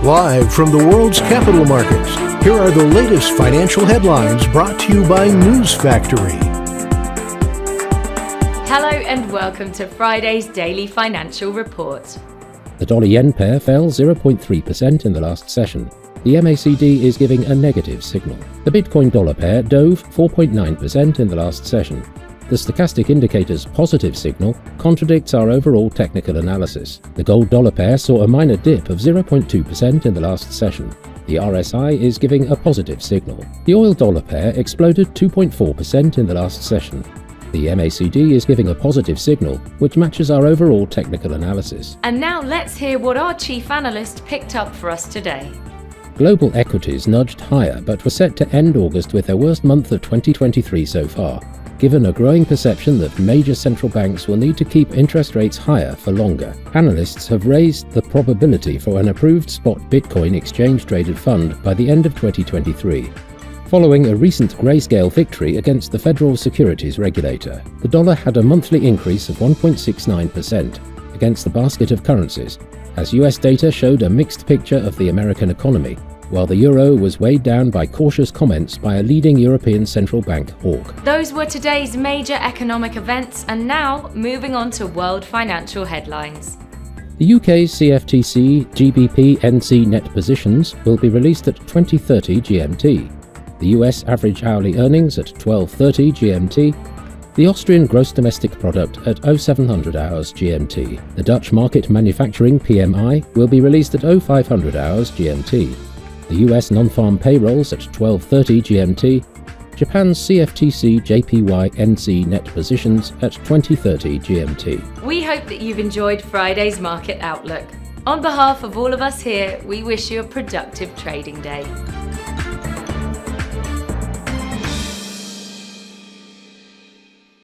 Live from the world's capital markets, here are the latest financial headlines brought to you by News Factory. Hello and welcome to Friday's Daily Financial Report. The dollar-yen pair fell 0.3% in the last session. The MACD is giving a negative signal. The Bitcoin-dollar pair dove 4.9% in the last session. The stochastic indicator's positive signal contradicts our overall technical analysis. The gold-dollar pair saw a minor dip of 0.2% in the last session. The RSI is giving a positive signal. The oil-dollar pair exploded 2.4% in the last session. The MACD is giving a positive signal, which matches our overall technical analysis. And now let's hear what our chief analyst picked up for us today. Global equities nudged higher but were set to end August with their worst month of 2023 so far, given a growing perception that major central banks will need to keep interest rates higher for longer. Analysts have raised the probability for an approved spot Bitcoin exchange-traded fund by the end of 2023. Following a recent grayscale victory against the Federal Securities Regulator, the dollar had a monthly increase of 1.69% against the basket of currencies, as US data showed a mixed picture of the American economy, while the euro was weighed down by cautious comments by a leading European central bank hawk. Those were today's major economic events, and now moving on to world financial headlines. The UK's CFTC GBP NC net positions will be released at 20:30 GMT. The US average hourly earnings at 12:30 GMT. The Austrian gross domestic product at 0700 hours GMT. The Dutch market manufacturing PMI will be released at 0500 hours GMT. The US non-farm payrolls at 12:30 GMT, Japan's CFTC JPY NC net positions at 20:30 GMT. We hope that you've enjoyed Friday's market outlook. On behalf of all of us here, we wish you a productive trading day.